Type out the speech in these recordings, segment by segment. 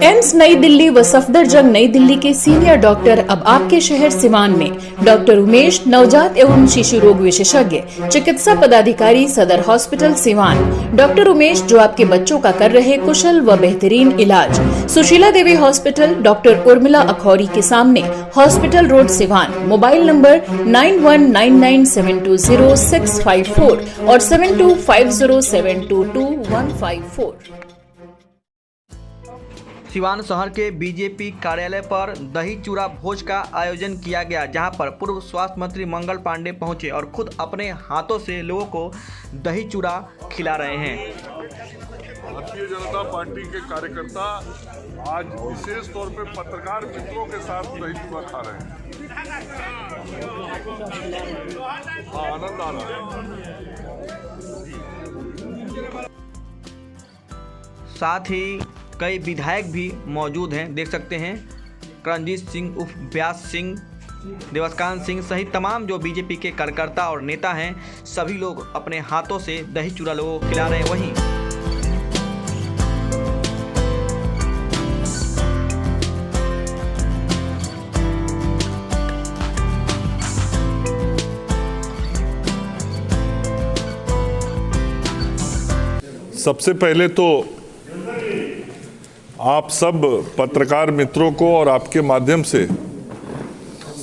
AIIMS नई दिल्ली व सफदरजंग नई दिल्ली के सीनियर डॉक्टर अब आपके शहर सिवान में। डॉक्टर उमेश, नवजात एवं शिशु रोग विशेषज्ञ, चिकित्सा पदाधिकारी, सदर हॉस्पिटल सिवान। डॉक्टर उमेश जो आपके बच्चों का कर रहे कुशल व बेहतरीन इलाज। सुशीला देवी हॉस्पिटल, डॉक्टर उर्मिला अखौरी के सामने, hospital road Siwan. Mobile number 9199720654 और 7250722154। सिवान शहर के बीजेपी कार्यालय पर दही चूड़ा भोज का आयोजन किया गया, जहां पर पूर्व स्वास्थ्य मंत्री मंगल पांडे पहुंचे और खुद अपने हाथों से लोगों को दही चूड़ा खिला रहे हैं। भारतीय जनता पार्टी के कार्यकर्ता आज विशेष तौर पे पत्रकार मित्रों के साथ दही चूड़ा खा रहे हैं। आनंद आ रहा है। साथ ही कई विधायक भी मौजूद हैं, देख सकते हैं। करणजीत सिंह उर्फ व्यास सिंह, देवस्कांत सिंह सहित तमाम जो बीजेपी के कार्यकर्ता और नेता हैं, सभी लोग अपने हाथों से दही चूड़ा लोगों को खिला रहे हैं। वहीं सबसे पहले तो आप सब पत्रकार मित्रों को और आपके माध्यम से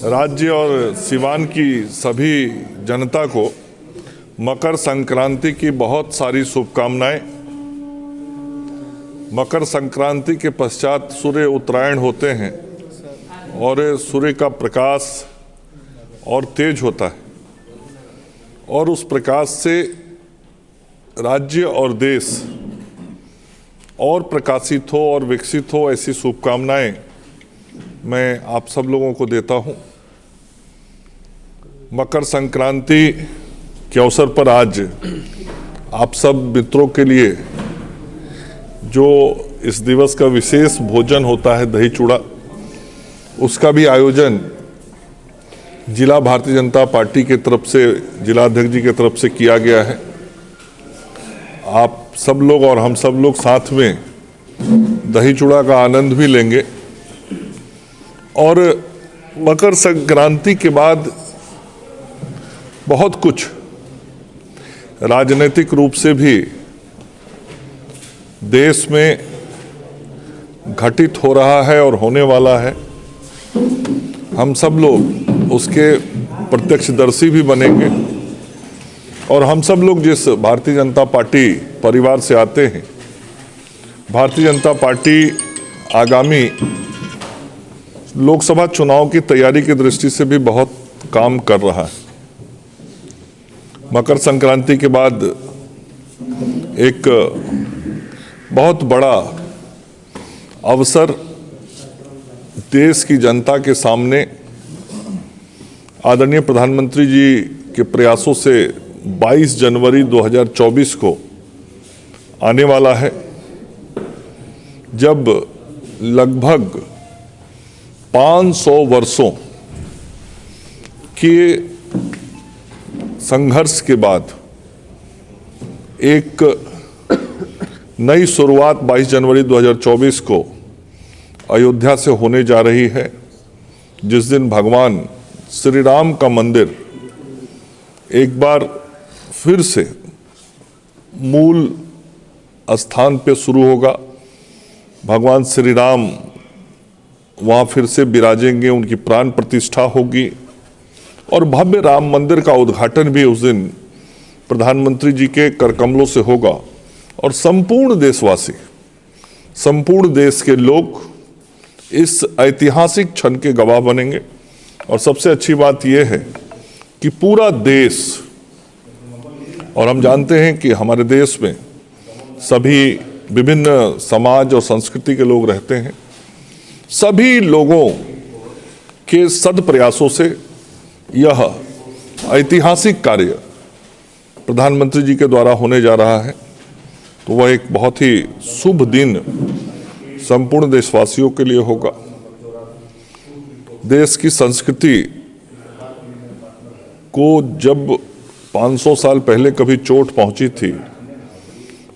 राज्य और सिवान की सभी जनता को मकर संक्रांति की बहुत सारी शुभकामनाएं। मकर संक्रांति के पश्चात सूर्य उत्तरायण होते हैं और सूर्य का प्रकाश और तेज होता है और उस प्रकाश से राज्य और देश और प्रकाशित हो और विकसित हो, ऐसी शुभकामनाएं मैं आप सब लोगों को देता हूं। मकर संक्रांति के अवसर पर आज आप सब मित्रों के लिए जो इस दिवस का विशेष भोजन होता है दही चूड़ा, उसका भी आयोजन जिला भारतीय जनता पार्टी की तरफ से, जिलाध्यक्ष जी की तरफ से किया गया है। आप सब लोग और हम सब लोग साथ में दही चूड़ा का आनंद भी लेंगे और मकर संक्रांति के बाद बहुत कुछ राजनीतिक रूप से भी देश में घटित हो रहा है और होने वाला है। हम सब लोग उसके प्रत्यक्षदर्शी भी बनेंगे और हम सब लोग जिस भारतीय जनता पार्टी परिवार से आते हैं, भारतीय जनता पार्टी आगामी लोकसभा चुनाव की तैयारी की दृष्टि से भी बहुत काम कर रहा है। मकर संक्रांति के बाद एक बहुत बड़ा अवसर देश की जनता के सामने आदरणीय प्रधानमंत्री जी के प्रयासों से 22 जनवरी 2024 को आने वाला है, जब लगभग 500 वर्षों के संघर्ष के बाद एक नई शुरुआत 22 जनवरी 2024 को अयोध्या से होने जा रही है, जिस दिन भगवान श्री राम का मंदिर एक बार फिर से मूल स्थान पे शुरू होगा। भगवान श्री राम वहाँ फिर से विराजेंगे, उनकी प्राण प्रतिष्ठा होगी और भव्य राम मंदिर का उद्घाटन भी उस दिन प्रधानमंत्री जी के करकमलों से होगा और संपूर्ण देशवासी, संपूर्ण देश के लोग इस ऐतिहासिक क्षण के गवाह बनेंगे। और सबसे अच्छी बात यह है कि पूरा देश, और हम जानते हैं कि हमारे देश में सभी विभिन्न समाज और संस्कृति के लोग रहते हैं, सभी लोगों के सद प्रयासों से यह ऐतिहासिक कार्य प्रधानमंत्री जी के द्वारा होने जा रहा है। तो वह एक बहुत ही शुभ दिन संपूर्ण देशवासियों के लिए होगा। देश की संस्कृति को जब 500 साल पहले कभी चोट पहुंची थी,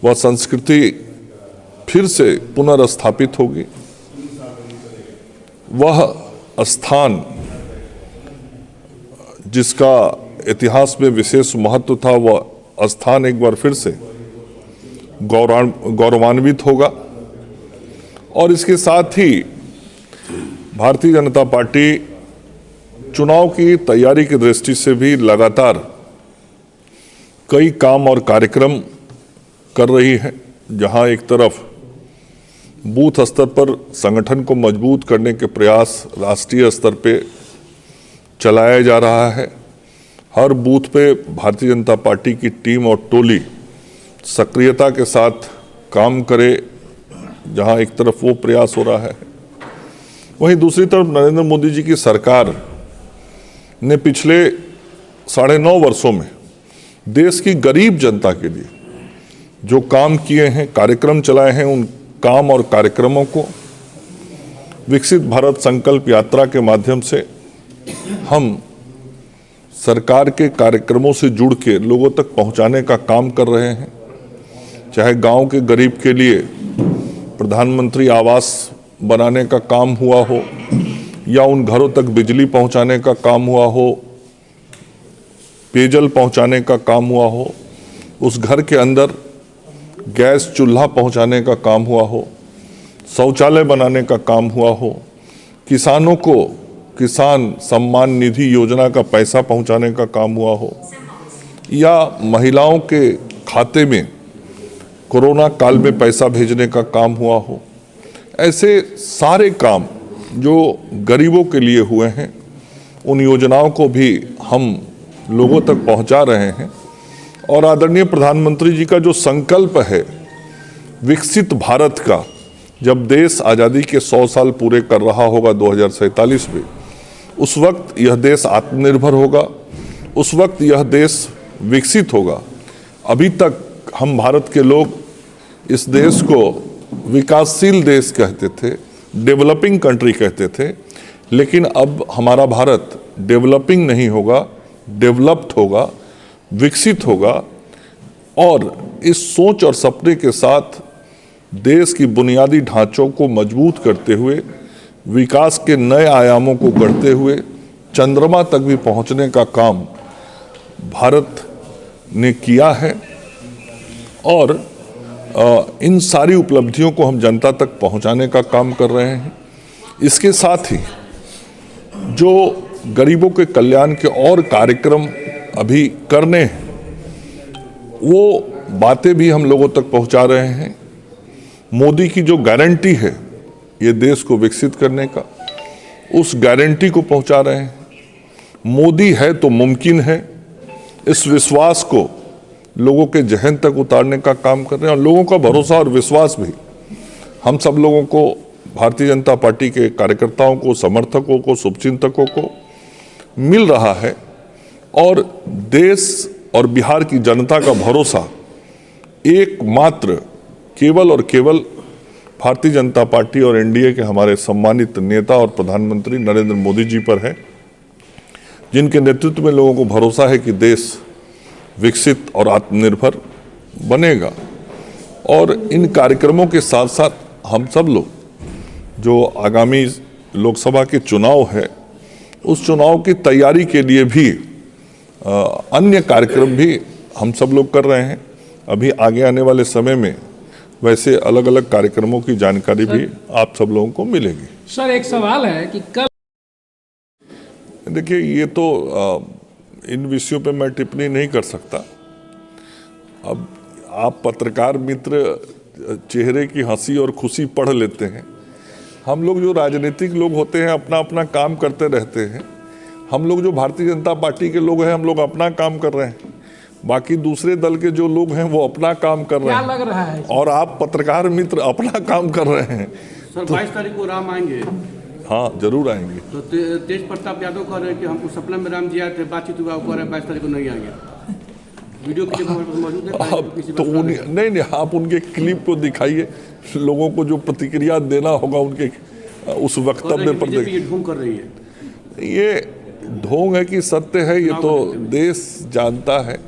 वह संस्कृति फिर से पुनर्स्थापित होगी वह स्थान जिसका इतिहास में विशेष महत्व था, वह स्थान एक बार फिर से गौरवान्वित होगा। और इसके साथ ही भारतीय जनता पार्टी चुनाव की तैयारी की दृष्टि से भी लगातार कई काम और कार्यक्रम कर रही है, जहां एक तरफ बूथ स्तर पर संगठन को मजबूत करने के प्रयास राष्ट्रीय स्तर पे चलाया जा रहा है। हर बूथ पे भारतीय जनता पार्टी की टीम और टोली सक्रियता के साथ काम करे, जहां एक तरफ वो प्रयास हो रहा है, वहीं दूसरी तरफ नरेंद्र मोदी जी की सरकार ने पिछले 9.5 वर्षों में देश की गरीब जनता के लिए जो काम किए हैं, कार्यक्रम चलाए हैं, उन काम और कार्यक्रमों को विकसित भारत संकल्प यात्रा के माध्यम से हम सरकार के कार्यक्रमों से जुड़ के लोगों तक पहुंचाने का काम कर रहे हैं। चाहे गांव के गरीब के लिए प्रधानमंत्री आवास बनाने का काम हुआ हो, या उन घरों तक बिजली पहुंचाने का काम हुआ हो, पेयजल पहुंचाने का काम हुआ हो, उस घर के अंदर गैस चूल्हा पहुंचाने का काम हुआ हो, शौचालय बनाने का काम हुआ हो, किसानों को किसान सम्मान निधि योजना का पैसा पहुंचाने का काम हुआ हो, या महिलाओं के खाते में कोरोना काल में पैसा भेजने का काम हुआ हो। ऐसे सारे काम जो गरीबों के लिए हुए हैं, उन योजनाओं को भी हम लोगों तक पहुंचा रहे हैं। और आदरणीय प्रधानमंत्री जी का जो संकल्प है विकसित भारत का, जब देश आज़ादी के 100 साल पूरे कर रहा होगा 2047 में, उस वक्त यह देश आत्मनिर्भर होगा, उस वक्त यह देश विकसित होगा। अभी तक हम भारत के लोग इस देश को विकासशील देश कहते थे, डेवलपिंग कंट्री कहते थे, लेकिन अब हमारा भारत डेवलपिंग नहीं होगा, डेवलप्ड होगा, विकसित होगा। और इस सोच और सपने के साथ देश की बुनियादी ढांचों को मजबूत करते हुए, विकास के नए आयामों को गढ़ते हुए चंद्रमा तक भी पहुंचने का काम भारत ने किया है। और इन सारी उपलब्धियों को हम जनता तक पहुंचाने का काम कर रहे हैं। इसके साथ ही जो गरीबों के कल्याण के और कार्यक्रम अभी करने हैं, वो बातें भी हम लोगों तक पहुंचा रहे हैं। मोदी की जो गारंटी है ये देश को विकसित करने का, उस गारंटी को पहुंचा रहे हैं। मोदी है तो मुमकिन है, इस विश्वास को लोगों के जहन तक उतारने का काम कर रहे हैं। और लोगों का भरोसा और विश्वास भी हम सब लोगों को, भारतीय जनता पार्टी के कार्यकर्ताओं को, समर्थकों को, शुभचिंतकों को मिल रहा है। और देश और बिहार की जनता का भरोसा एकमात्र केवल और केवल भारतीय जनता पार्टी और एनडीए के हमारे सम्मानित नेता और प्रधानमंत्री नरेंद्र मोदी जी पर है, जिनके नेतृत्व में लोगों को भरोसा है कि देश विकसित और आत्मनिर्भर बनेगा। और इन कार्यक्रमों के साथ साथ हम सब लोग, जो आगामी लोकसभा के चुनाव है, उस चुनाव की तैयारी के लिए भी अन्य कार्यक्रम भी हम सब लोग कर रहे हैं। अभी आगे आने वाले समय में वैसे अलग अलग कार्यक्रमों की जानकारी भी आप सब लोगों को मिलेगी। सर, एक सवाल है कि कल, देखिए, ये तो इन विषयों पे मैं टिप्पणी नहीं कर सकता। अब आप पत्रकार मित्र चेहरे की हंसी और खुशी पढ़ लेते हैं। हम लोग जो राजनीतिक लोग होते हैं अपना अपना काम करते रहते हैं। हम लोग जो भारतीय जनता पार्टी के लोग हैं, हम लोग अपना काम कर रहे हैं। बाकी दूसरे दल के जो लोग हैं वो अपना काम कर रहे हैं। क्या लग रहा है? और आप पत्रकार मित्र अपना काम कर रहे हैं। सर, 22 तारीख को राम आएंगे। हाँ, जरूर आएंगे। तो तेज प्रताप यादव कह रहे हैं कि हमको सपना में राम जी आए थे, बातचीत हुआ, वो कह रहे हैं 22 तारीख को नहीं आएंगे। वीडियो क्लिप हमारे पास मौजूद है। तो नहीं, आप उनके क्लिप को दिखाइए, लोगों को जो प्रतिक्रिया देना होगा उनके उस वक्तव्य पर। ये ढोंग कर रही है। ये ढोंग है कि सत्य है, ये तो देश जानता है।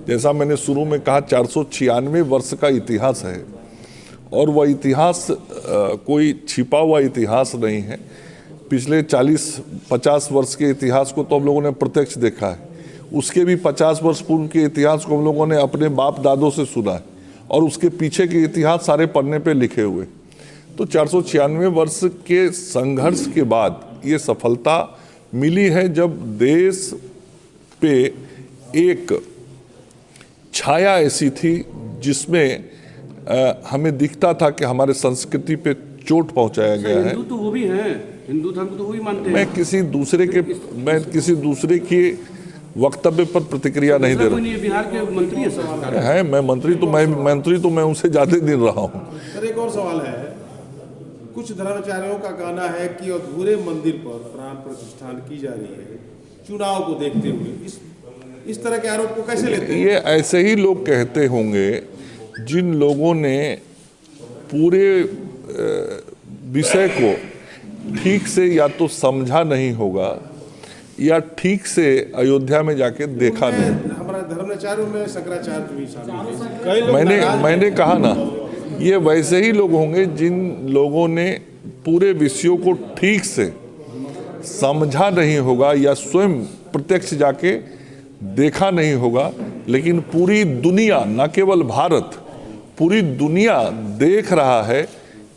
जैसा मैंने शुरू में कहा, 496 वर्ष का इतिहास है और वह इतिहास कोई छिपा हुआ इतिहास नहीं है। पिछले 40-50 वर्ष के इतिहास को तो हम लोगों ने प्रत्यक्ष देखा है, उसके भी 50 वर्ष पूर्व के इतिहास को हम लोगों ने अपने बाप दादों से सुना है, और उसके पीछे के इतिहास सारे पन्ने पे लिखे हुए। तो 496 वर्ष के संघर्ष के बाद ये सफलता मिली है, जब देश पे एक छाया ऐसी थी जिसमें हमें दिखता था कि हमारे संस्कृति पे चोट पहुंचाया गया है। हिंदू तो वो भी हैं, हिंदू धर्म को तो वो भी मानते हैं। मैं किसी दूसरे के वक्तव्य पर प्रतिक्रिया नहीं दे रहा कोई नहीं, बिहार के मंत्री है सर। मैं मंत्री तो मैं उनसे ज्यादा दिन रहा हूँ। सर एक और सवाल है, कुछ धर्माचार्यों का कहना है कि अधूरे मंदिर पर प्राण प्रतिष्ठान की जा रही है चुनाव को देखते हुए। इस तरह के आरोप को कैसे लेते हैं? ये ऐसे ही लोग कहते होंगे जिन लोगों ने पूरे विषय को ठीक से या तो समझा नहीं होगा या ठीक से अयोध्या में जाके देखा नहीं। हमारा धर्माचार्यों में शंकराचार्य भी शामिल है। मैंने कहा ना, ये वैसे ही लोग होंगे जिन लोगों ने पूरे विषयों को ठीक से समझा नहीं होगा या स्वयं प्रत्यक्ष जाके देखा नहीं होगा, लेकिन पूरी दुनिया, न केवल भारत, पूरी दुनिया देख रहा है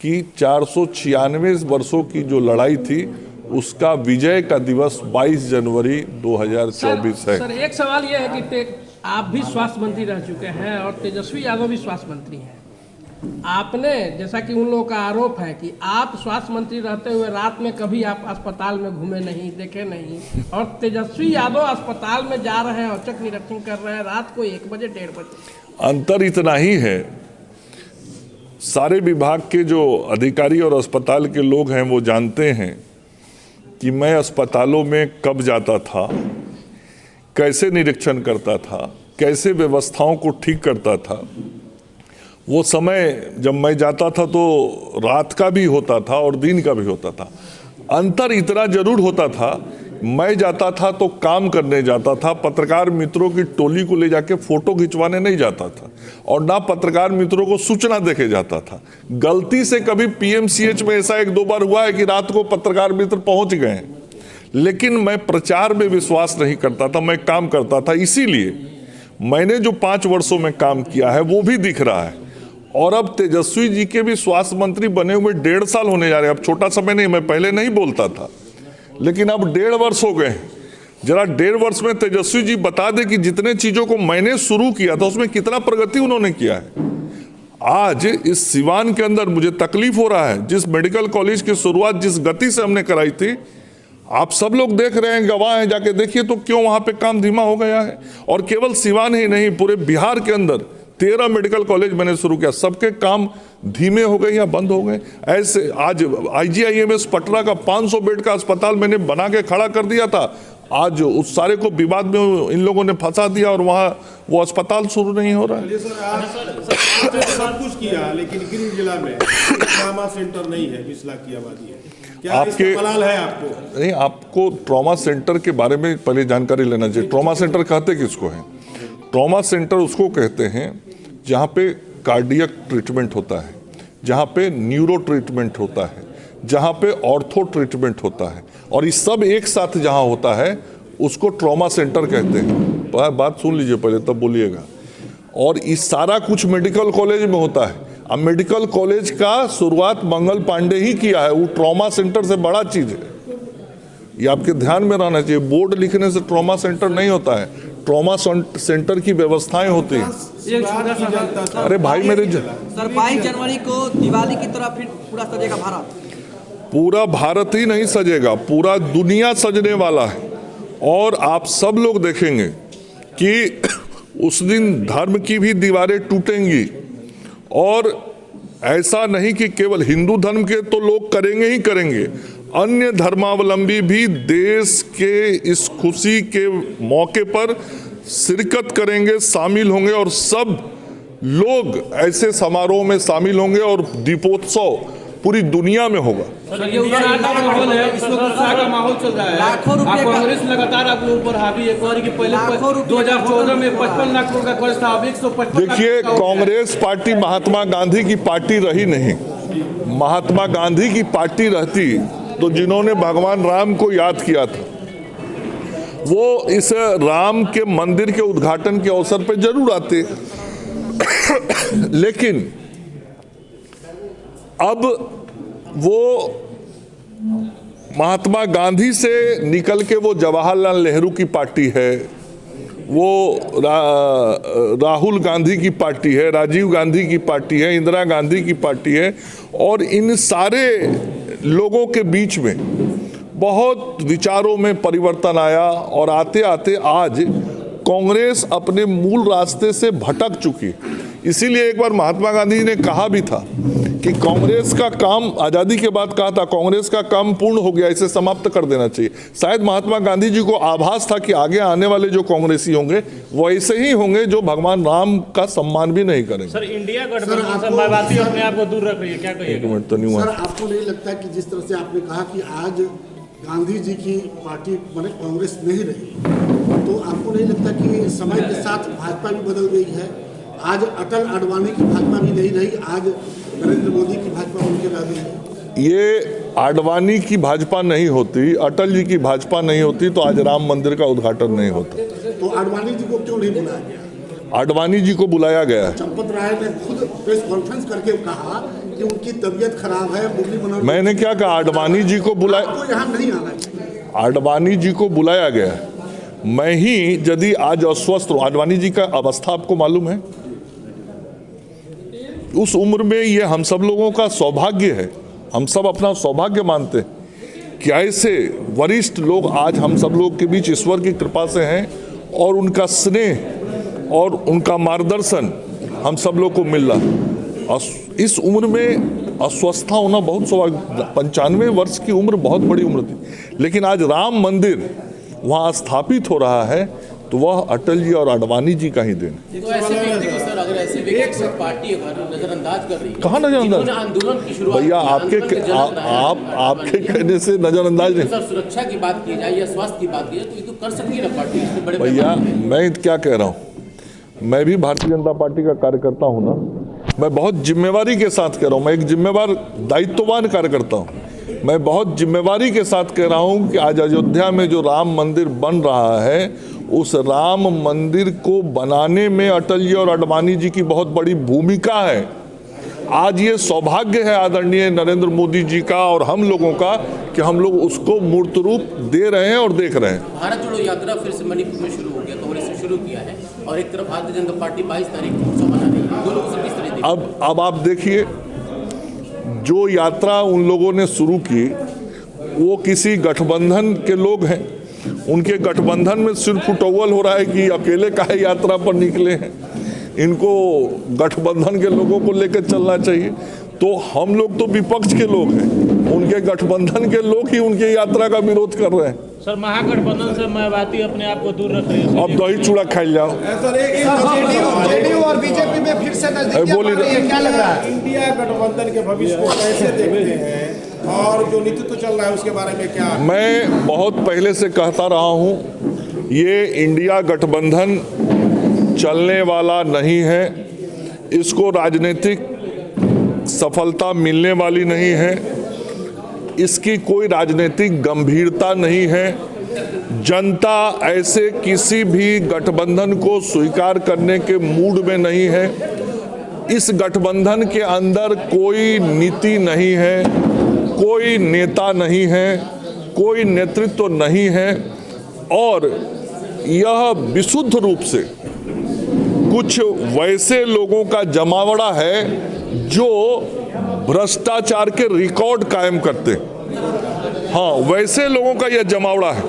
कि 496 वर्षों की जो लड़ाई थी उसका विजय का दिवस 22 जनवरी 2024 है। सर एक सवाल यह है कि आप भी स्वास्थ्य मंत्री रह चुके हैं और तेजस्वी यादव भी स्वास्थ्य मंत्री हैं। आपने, जैसा कि उन लोगों का आरोप है कि आप स्वास्थ्य मंत्री रहते हुए रात में कभी आप अस्पताल में घूमे नहीं, देखे नहीं, और तेजस्वी यादव अस्पताल में जा रहे हैं, औचक निरीक्षण कर रहे हैं रात को 1 बजे 1:30 बजे। अंतर इतना ही है, सारे विभाग के जो अधिकारी और अस्पताल के लोग हैं वो जानते हैं कि मैं अस्पतालों में कब जाता था, कैसे निरीक्षण करता था, कैसे व्यवस्थाओं को ठीक करता था। वो समय जब मैं जाता था तो रात का भी होता था और दिन का भी होता था। अंतर इतना जरूर होता था, मैं जाता था तो काम करने जाता था, पत्रकार मित्रों की टोली को ले जाके फोटो खिंचवाने नहीं जाता था, और ना पत्रकार मित्रों को सूचना देके जाता था। गलती से कभी पीएमसीएच में ऐसा 1-2 बार हुआ है कि रात को पत्रकार मित्र पहुंच गए हैं, लेकिन मैं प्रचार में विश्वास नहीं करता था, मैं काम करता था। इसीलिए मैंने जो 5 वर्षों में काम किया है वो भी दिख रहा है। और अब तेजस्वी जी के भी स्वास्थ्य मंत्री बने हुए 1.5 साल होने जा रहे हैं। अब छोटा समय नहीं, मैं पहले नहीं बोलता था, लेकिन अब 1.5 वर्ष हो गए। जरा 1.5 वर्ष में तेजस्वी जी बता दे कि जितने चीजों को मैंने शुरू किया था उसमें कितना प्रगति उन्होंने किया है। आज इस सिवान के अंदर मुझे तकलीफ हो रहा है, जिस मेडिकल कॉलेज की शुरुआत जिस गति से हमने कराई थी, आप सब लोग देख रहे हैं, गवाह हैं, जाके देखिए तो क्यों वहां पे काम धीमा हो गया है। और केवल सिवान ही नहीं, पूरे बिहार के अंदर 13 मेडिकल कॉलेज मैंने शुरू किया, सबके काम धीमे हो गए या बंद हो गए। ऐसे आज IGIMS पटना का 500 बेड का अस्पताल मैंने बना के खड़ा कर दिया था, आज उस सारे को विवाद में इन लोगों ने फंसा दिया और वहाँ वो अस्पताल शुरू नहीं हो रहा है। सर आप सब कुछ किया, लेकिन गिरिडीह जिला में ट्रॉमा सेंटर नहीं है, 20 लाख की आबादी है, क्या इसका मलाल है आपको? नहीं, आपको ट्रॉमा सेंटर के बारे में पहले जानकारी लेना चाहिए। ट्रॉमा सेंटर कहते किसको है? ट्रॉमा सेंटर उसको कहते हैं जहाँ पे कार्डियक ट्रीटमेंट होता है, जहाँ पे न्यूरो ट्रीटमेंट होता है, जहाँ पे ऑर्थो ट्रीटमेंट होता है, और ये सब एक साथ जहाँ होता है उसको ट्रॉमा सेंटर कहते हैं। बात सुन लीजिए पहले, तब बोलिएगा। और इस सारा कुछ मेडिकल कॉलेज में होता है। अब मेडिकल कॉलेज का शुरुआत मंगल पांडे ही किया है, वो ट्रॉमा सेंटर से बड़ा चीज है, ये आपके ध्यान में रहना चाहिए। बोर्ड लिखने से ट्रॉमा सेंटर नहीं होता है, ट्रॉमा सेंटर की व्यवस्थाएं होती हैं। अरे भाई मेरे सर 22 जनवरी को दिवाली की तरह फिर पूरा सजेगा भारत? पूरा भारत ही नहीं सजेगा, पूरा दुनिया सजने वाला है। और आप सब लोग देखेंगे कि उस दिन धर्म की भी दीवारें टूटेंगी, और ऐसा नहीं कि केवल हिंदू धर्म के तो लोग करेंगे ही करेंगे, अन्य धर्मावलंबी भी देश के इस खुशी के मौके पर शिरकत करेंगे, शामिल होंगे, और सब लोग ऐसे समारोह में शामिल होंगे और दीपोत्सव पूरी दुनिया में होगा। ये उत्साह का माहौल है, इस वक्त उत्साह का माहौल चल रहा है। लाखों रुपए कांग्रेस लगातार आप लोगों पर हावी है, कि पहले 2014 में 55 लाख करोड़ का कर्ज था, अब 155 लाख। देखिए, कांग्रेस पार्टी महात्मा गांधी की पार्टी रही नहीं। महात्मा गांधी की पार्टी रहती तो जिन्होंने भगवान राम को याद किया था वो इस राम के मंदिर के उद्घाटन के अवसर पर जरूर आते, लेकिन अब वो महात्मा गांधी से निकल के वो जवाहरलाल नेहरू की पार्टी है, वो राहुल गांधी की पार्टी है, राजीव गांधी की पार्टी है, इंदिरा गांधी की पार्टी है, और इन सारे लोगों के बीच में बहुत विचारों में परिवर्तन आया और आते आते आज कांग्रेस अपने मूल रास्ते से भटक चुकी। इसीलिए एक बार महात्मा गांधी ने कहा भी था कि कांग्रेस का काम, आज़ादी के बाद कहा था, कांग्रेस का काम पूर्ण हो गया, इसे समाप्त कर देना चाहिए। शायद महात्मा गांधी जी को आभास था कि आगे आने वाले जो कांग्रेसी होंगे वो ऐसे ही होंगे जो भगवान राम का सम्मान भी नहीं करेंगे। सर, इंडिया गठबंधन से मायावती अपने आप को दूर रख रही है, क्या कहिएगा? एक मिनट तो नहीं हुआ। सर, आपको नहीं लगता कि जिस तरह से आपने कहा कि आज गांधी जी की पार्टी माने कांग्रेस नहीं रही, तो आपको नहीं लगता कि समय के साथ भाजपा भी बदल गई है? आज अटल आडवाणी की भाजपा भी नहीं रही, आज नरेंद्र मोदी की भाजपा उनके रह गई है। ये आडवाणी की भाजपा नहीं होती, अटल जी की भाजपा नहीं होती तो आज राम मंदिर का उद्घाटन नहीं होता। तो आडवाणी जी को क्यों नहीं बुलाया गया? आडवाणी जी को बुलाया गया। चंपत राय ने खुद प्रेस कॉन्फ्रेंस करके कहा कि उनकी तबीयत खराब है, मुरली मनोहर। मैंने क्या कहा? आडवाणी जी को बुलाया, आपको यहाँ नहीं आना चाहिए। आडवाणी जी को बुलाया गया। मैं ही यदि आज अस्वस्थ हूँ, आडवाणी जी का अवस्था आपको मालूम है? उस उम्र में ये हम सब लोगों का सौभाग्य है, हम सब अपना सौभाग्य मानते हैं कि ऐसे वरिष्ठ लोग आज हम सब लोग के बीच ईश्वर की कृपा से हैं और उनका स्नेह और उनका मार्गदर्शन हम सब लोग को मिल रहा। इस उम्र में अस्वस्थता होना बहुत सौभाग्य। 95 वर्ष की उम्र बहुत बड़ी उम्र थी, लेकिन आज राम मंदिर वहाँ स्थापित हो रहा है तो वह अटल जी और आडवाणी जी का ही देन। तो ऐसे व्यक्ति को सर, अगर ऐसे व्यक्ति को पार्टी नजरअंदाज कर रही है, कहाँ नजरअंदाज? आंदोलन की शुरुआत भैया आपके कहने से नजरअंदाज नहीं। सर, सुरक्षा की बात की जाए या स्वास्थ्य की बात की जाए तो ये तो कर सकती है ना पार्टी, इसमें बड़े भैया मैं क्या कह रहा हूँ, मैं भी भारतीय जनता पार्टी का कार्यकर्ता हूँ ना, मैं बहुत जिम्मेवारी के साथ कह रहा हूँ, मैं एक जिम्मेवार दायित्ववान कार्यकर्ता हूँ। मैं बहुत जिम्मेवारी के साथ कह रहा हूँ कि आज अयोध्या में जो राम मंदिर बन रहा है, उस राम मंदिर को बनाने में अटल जी और आडवाणी जी की बहुत बड़ी भूमिका है। आज ये सौभाग्य है आदरणीय नरेंद्र मोदी जी का और हम लोगों का कि हम लोग उसको मूर्त रूप दे रहे हैं और देख रहे हैं। भारत जोड़ो यात्रा फिर से मणिपुर में शुरू हो गया, कांग्रेस ने शुरू किया है, और एक तरफ भारतीय जनता पार्टी 22 तारीख को उत्सव मना रही है। दोनों को किस तरह अब आप देखिए, जो यात्रा उन लोगों ने शुरू की वो किसी गठबंधन के लोग हैं, उनके गठबंधन में सिर्फ उटौवल हो रहा है कि अकेले काहे यात्रा पर निकले हैं, इनको गठबंधन के लोगों को लेकर चलना चाहिए। तो हम लोग तो विपक्ष के लोग हैं, उनके गठबंधन के लोग ही उनकी यात्रा का विरोध कर रहे हैं। सर, महागठबंधन से मायावती अपने आप को दूर रख रही है। अब दही चूड़ा खाई जाओ। जेडीयू और बीजेपी में फिर से नजदीकियां बढ़ रही है, क्या लग रहा है? इंडिया गठबंधन के भविष्य को कैसे देखते हैं और जो नेतृत्व चल रहा है उसके बारे में क्या? मैं बहुत पहले से कहता रहा हूं, ये इंडिया गठबंधन चलने वाला नहीं है, इसको राजनीतिक सफलता मिलने वाली नहीं है, इसकी कोई राजनीतिक गंभीरता नहीं है। जनता ऐसे किसी भी गठबंधन को स्वीकार करने के मूड में नहीं है। इस गठबंधन के अंदर कोई नीति नहीं है, कोई नेता नहीं है, कोई नेतृत्व नहीं है, और यह विशुद्ध रूप से कुछ वैसे लोगों का जमावड़ा है जो भ्रष्टाचार के रिकॉर्ड कायम करते हैं। हाँ, वैसे लोगों का यह जमावड़ा है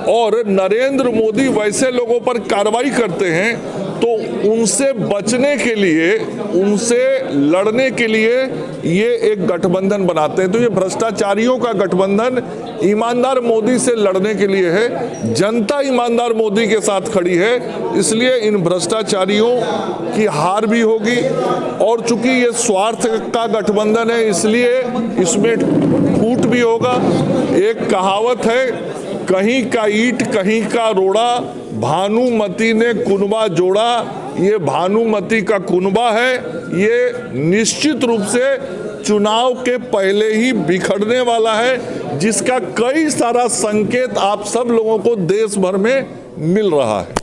और नरेंद्र मोदी वैसे लोगों पर कार्रवाई करते हैं, तो उनसे बचने के लिए, उनसे लड़ने के लिए ये एक गठबंधन बनाते हैं। तो ये भ्रष्टाचारियों का गठबंधन ईमानदार मोदी से लड़ने के लिए है। जनता ईमानदार मोदी के साथ खड़ी है, इसलिए इन भ्रष्टाचारियों की हार भी होगी। और चूंकि ये स्वार्थ का गठबंधन है, इसलिए इसमें फूट भी होगा। एक कहावत है, कहीं का ईंट कहीं का रोड़ा, भानुमती ने कुनबा जोड़ा, ये भानुमति का कुनबा है, ये निश्चित रूप से चुनाव के पहले ही बिखरने वाला है, जिसका कई सारा संकेत आप सब लोगों को देश भर में मिल रहा है।